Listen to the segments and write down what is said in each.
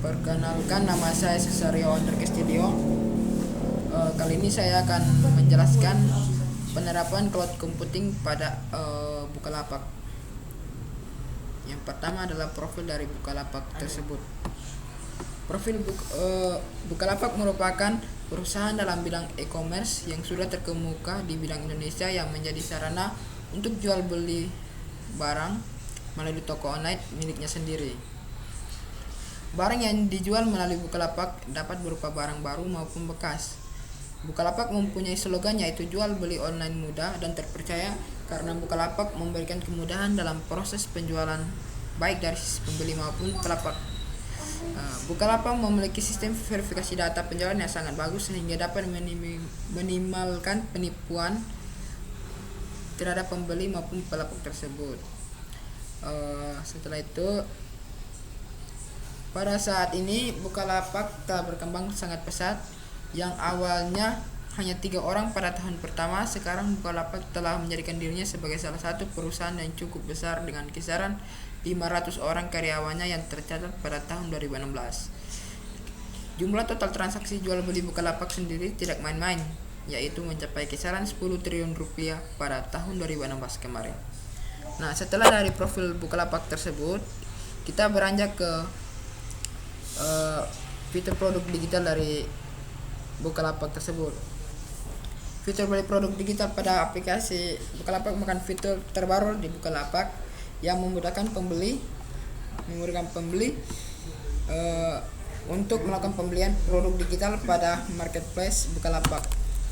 Perkenalkan, nama saya Cesario Andre Castillo. Kali ini saya akan menjelaskan penerapan cloud computing pada Bukalapak. Yang pertama adalah profil dari Bukalapak tersebut. Profil Bukalapak merupakan perusahaan dalam bidang e-commerce yang sudah terkemuka di bidang Indonesia, yang menjadi sarana untuk jual beli barang melalui toko online miliknya sendiri. Barang yang dijual melalui Bukalapak dapat berupa barang baru maupun bekas. Bukalapak mempunyai slogan, yaitu jual beli online mudah dan terpercaya, karena Bukalapak memberikan kemudahan dalam proses penjualan baik dari sisi pembeli maupun pelapak. Bukalapak memiliki sistem verifikasi data penjualan yang sangat bagus, sehingga dapat minimalkan penipuan terhadap pembeli maupun pelapak tersebut. Setelah itu, pada saat ini Bukalapak telah berkembang sangat pesat. Yang awalnya hanya 3 orang pada tahun pertama, sekarang Bukalapak telah menjadikan dirinya sebagai salah satu perusahaan yang cukup besar dengan kisaran 500 orang karyawannya yang tercatat pada tahun 2016. Jumlah total transaksi jual beli Bukalapak sendiri tidak main-main, yaitu mencapai kisaran 10 triliun rupiah pada tahun 2016 kemarin. Nah, setelah dari profil Bukalapak tersebut, kita beranjak ke fitur produk digital dari Bukalapak tersebut. Fitur dari produk digital pada aplikasi Bukalapak merupakan fitur terbaru di Bukalapak yang memudahkan pembeli untuk melakukan pembelian produk digital pada marketplace Bukalapak.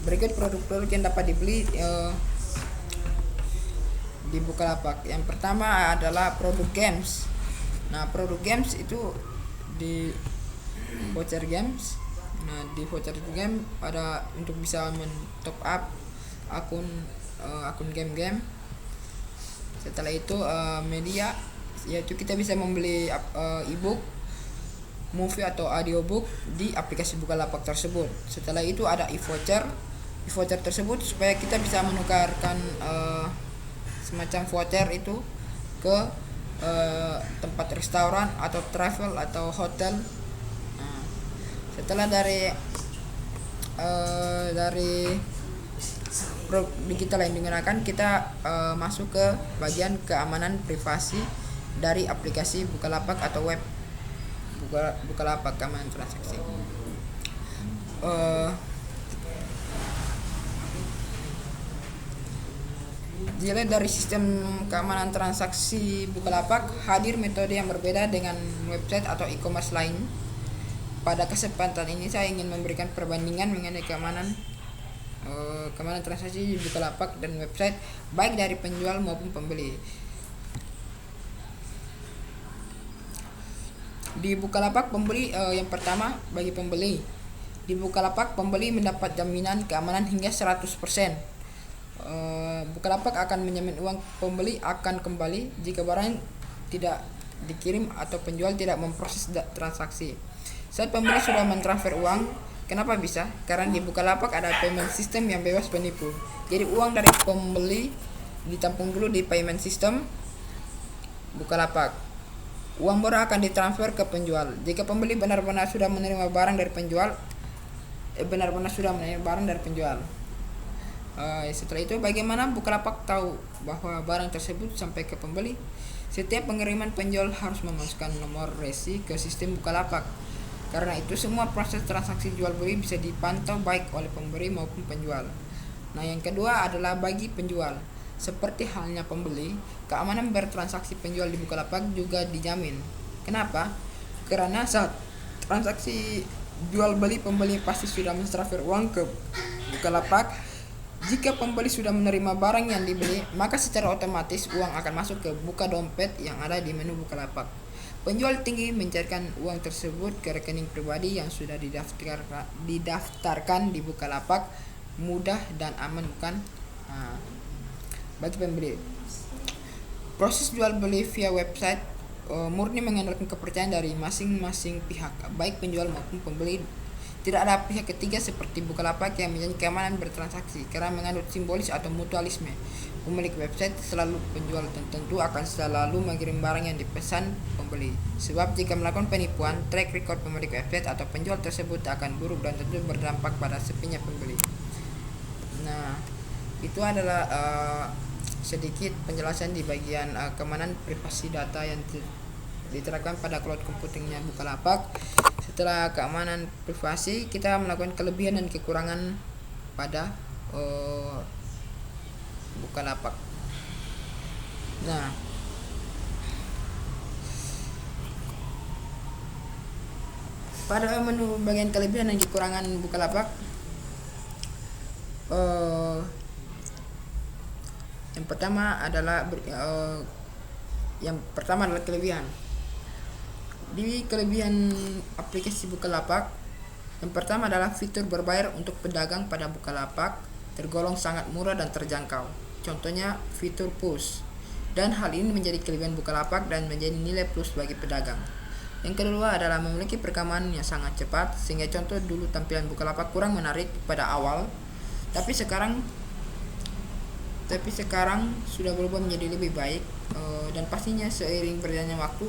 Berikut produk-produk yang dapat dibeli di Bukalapak. Yang pertama adalah produk games. Nah, produk games itu di voucher games. Nah, di voucher game ada untuk bisa men-top up akun game-game. Setelah itu media, yaitu kita bisa membeli e-book, movie atau audiobook di aplikasi Bukalapak tersebut. Setelah itu ada e-voucher. E-voucher tersebut supaya kita bisa menukarkan semacam voucher itu ke tempat restoran atau travel atau hotel. Nah, setelah dari produk digital yang digunakan, kita masuk ke bagian keamanan privasi dari aplikasi Bukalapak atau web Bukalapak keamanan transaksi. Dilihat dari sistem keamanan transaksi Bukalapak, hadir metode yang berbeda dengan website atau e-commerce lain. Pada kesempatan ini saya ingin memberikan perbandingan mengenai keamanan transaksi di Bukalapak dan website, baik dari penjual maupun pembeli. Di Bukalapak yang pertama, bagi pembeli. Di Bukalapak pembeli mendapat jaminan keamanan hingga 100%. Bukalapak akan menjamin uang pembeli akan kembali jika barang tidak dikirim atau penjual tidak memproses transaksi. Saat pembeli sudah mentransfer uang, kenapa bisa? Karena di Bukalapak ada payment system yang bebas penipu. Jadi uang dari pembeli ditampung dulu di payment system Bukalapak. Uang baru akan ditransfer ke penjual. Jika pembeli benar-benar sudah menerima barang dari penjual, setelah itu, bagaimana Bukalapak tahu bahwa barang tersebut sampai ke pembeli? Setiap pengiriman penjual harus memasukkan nomor resi ke sistem Bukalapak. Karena itu, semua proses transaksi jual beli bisa dipantau baik oleh pembeli maupun penjual. Nah, yang kedua adalah bagi penjual. Seperti halnya pembeli, keamanan bertransaksi penjual di Bukalapak juga dijamin. Kenapa? Karena saat transaksi jual beli, pembeli pasti sudah mentransfer uang ke Bukalapak. Jika pembeli sudah menerima barang yang dibeli, maka secara otomatis uang akan masuk ke buka dompet yang ada di menu Bukalapak. Penjual tinggi mencairkan uang tersebut ke rekening pribadi yang sudah didaftarkan di Bukalapak. Mudah dan aman, bukan? Bagi pembeli, proses jual beli via website murni mengandalkan kepercayaan dari masing-masing pihak, baik penjual maupun pembeli. Tidak ada pihak ketiga seperti Bukalapak yang menjadi keamanan bertransaksi karena mengandung simbolis atau mutualisme. Pemilik website selalu penjual tentu akan selalu mengirim barang yang dipesan pembeli. Sebab jika melakukan penipuan, track record pemilik website atau penjual tersebut akan buruk dan tentu berdampak pada sepinya pembeli. Nah, itu adalah sedikit penjelasan di bagian keamanan privasi data yang diterapkan pada cloud computingnya Bukalapak. Setelah keamanan privasi, kita melakukan kelebihan dan kekurangan pada Bukalapak. Nah, pada menu bagian kelebihan dan kekurangan Bukalapak, yang pertama adalah kelebihan. Di kelebihan aplikasi Bukalapak, yang pertama adalah fitur berbayar untuk pedagang pada Bukalapak tergolong sangat murah dan terjangkau. Contohnya fitur push, dan hal ini menjadi kelebihan Bukalapak dan menjadi nilai plus bagi pedagang. Yang kedua adalah memiliki perkembangan yang sangat cepat, sehingga contoh dulu tampilan Bukalapak kurang menarik pada awal, tapi sekarang sudah berubah menjadi lebih baik, dan pastinya seiring berjalannya waktu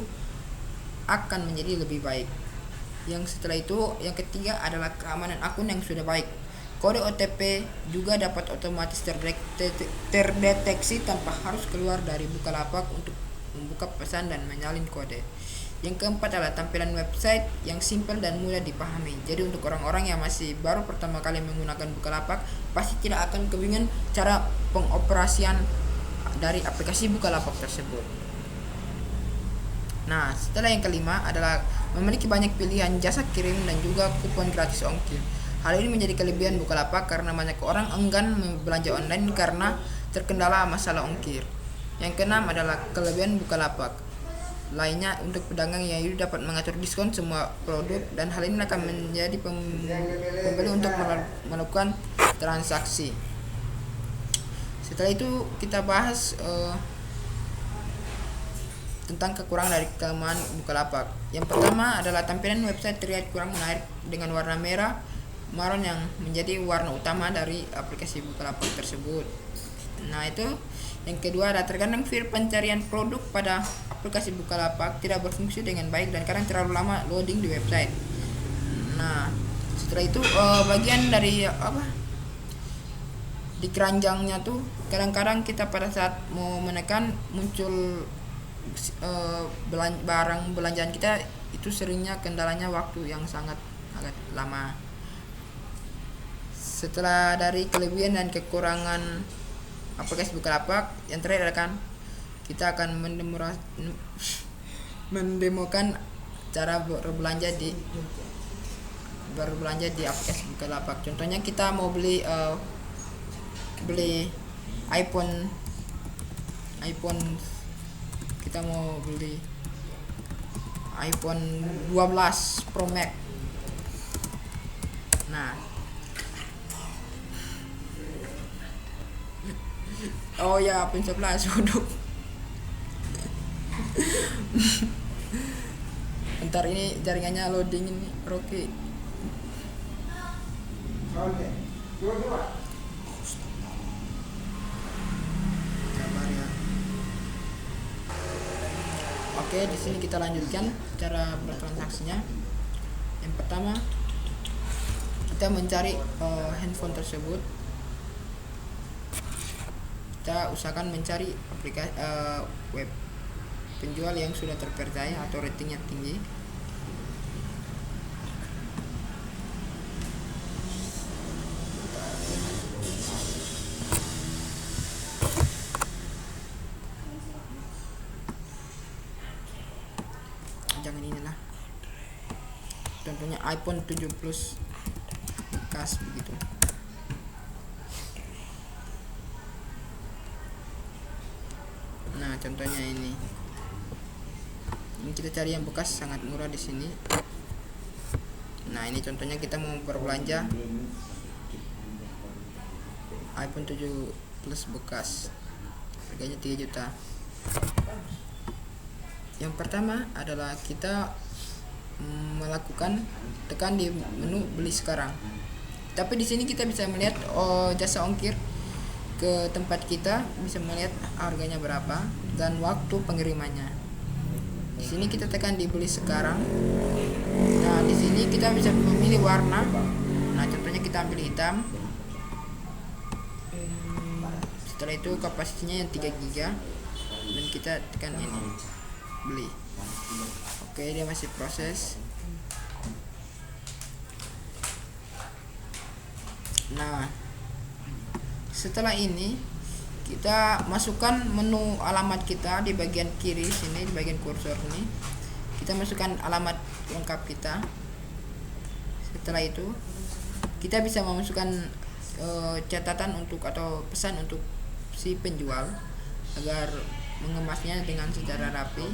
akan menjadi lebih baik. Yang setelah itu, yang ketiga adalah keamanan akun yang sudah baik. Kode OTP juga dapat otomatis terdeteksi tanpa harus keluar dari Bukalapak untuk membuka pesan dan menyalin kode. Yang keempat adalah tampilan website yang simpel dan mudah dipahami. Jadi untuk orang-orang yang masih baru pertama kali menggunakan Bukalapak, pasti tidak akan kebingungan cara pengoperasian dari aplikasi Bukalapak tersebut. Nah, setelah yang kelima adalah memiliki banyak pilihan jasa kirim dan juga kupon gratis ongkir. Hal ini menjadi kelebihan Bukalapak karena banyak orang enggan belanja online karena terkendala masalah ongkir. Yang keenam adalah kelebihan Bukalapak lainnya untuk pedagang yang dapat mengatur diskon semua produk, dan hal ini akan menjadi pembeli untuk melakukan transaksi. Setelah itu kita bahas tentang kekurangan dari kelemahan Bukalapak. Yang pertama adalah tampilan website terlihat kurang menarik dengan warna merah marun yang menjadi warna utama dari aplikasi Bukalapak tersebut. Nah, itu yang kedua adalah terkadang fitur pencarian produk pada aplikasi Bukalapak tidak berfungsi dengan baik dan kadang terlalu lama loading di website. Nah, setelah itu bagian dari di keranjangnya tuh kadang-kadang kita pada saat mau menekan muncul barang belanjaan kita itu seringnya kendalanya waktu yang sangat agak lama. Setelah dari kelebihan dan kekurangan aplikasi Bukalapak, yang terakhir adalah kita akan mendemokan cara berbelanja di aplikasi Bukalapak. Contohnya kita mau beli iPhone, kita mau beli iPhone 12 Pro Max. Nah, oh ya, iPhone 11 waduh. Bentar, ini jaringannya loading ini, Rocky. Sabar ya. Oke, di sini kita lanjutkan cara bertransaksinya. Yang pertama, kita mencari handphone tersebut. Kita usahakan mencari aplikasi web penjual yang sudah terpercaya atau ratingnya tinggi. Jangan inilah, contohnya iPhone 7 Plus bekas begitu. Nah, contohnya ini kita cari yang bekas sangat murah di sini. Nah, ini contohnya kita mau berbelanja iPhone 7 Plus bekas, harganya 3 juta. Yang pertama adalah kita melakukan tekan di menu beli sekarang. Tapi di sini kita bisa melihat jasa ongkir ke tempat kita, bisa melihat harganya berapa dan waktu pengirimannya. Di sini kita tekan di beli sekarang. Nah, di sini kita bisa memilih warna. Nah, contohnya kita ambil hitam. Setelah itu kapasitinya yang 3 GB dan kita tekan ini beli. Oke, dia masih proses. Nah, setelah ini kita masukkan menu alamat kita di bagian kiri sini, di bagian kursor ini. Kita masukkan alamat lengkap kita. Setelah itu kita bisa memasukkan catatan untuk atau pesan untuk si penjual agar mengemasnya dengan secara rapi.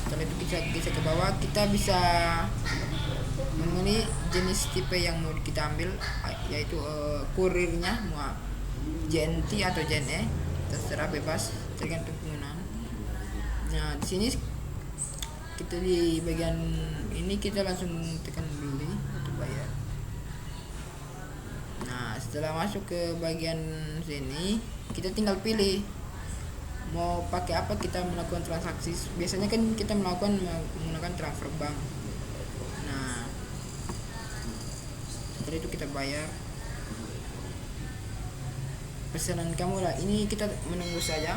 Setelah itu kita ke bawah, kita bisa memilih jenis tipe yang mau kita ambil, yaitu kurirnya mau JNT atau JNE, terserah, bebas tergantung penggunaan. Nah, di sini kita di bagian ini kita langsung tekan beli atau bayar. Nah, setelah masuk ke bagian sini kita tinggal pilih mau pakai apa kita melakukan transaksi. Biasanya kan kita menggunakan transfer bank. Nah, setelah itu kita bayar. Pesanan kamu lah, ini kita menunggu saja.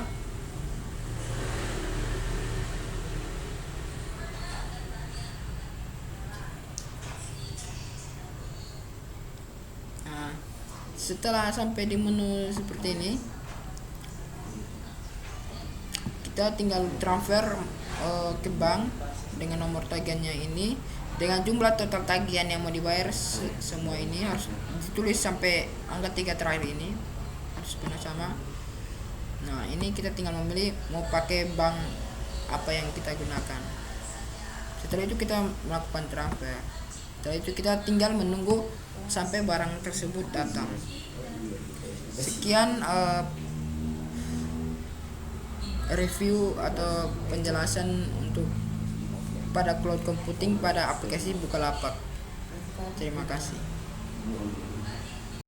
Nah, setelah sampai di menu seperti ini, kita tinggal transfer ke bank dengan nomor tagihannya ini, dengan jumlah total tagihan yang mau dibayar. Semua ini harus ditulis sampai angka 3 terakhir ini, harus benar sama. Nah, ini kita tinggal memilih mau pakai bank apa yang kita gunakan. Setelah itu kita melakukan transfer. Setelah itu kita tinggal menunggu sampai barang tersebut datang. Sekian review atau penjelasan untuk pada cloud computing pada aplikasi Bukalapak. Terima kasih.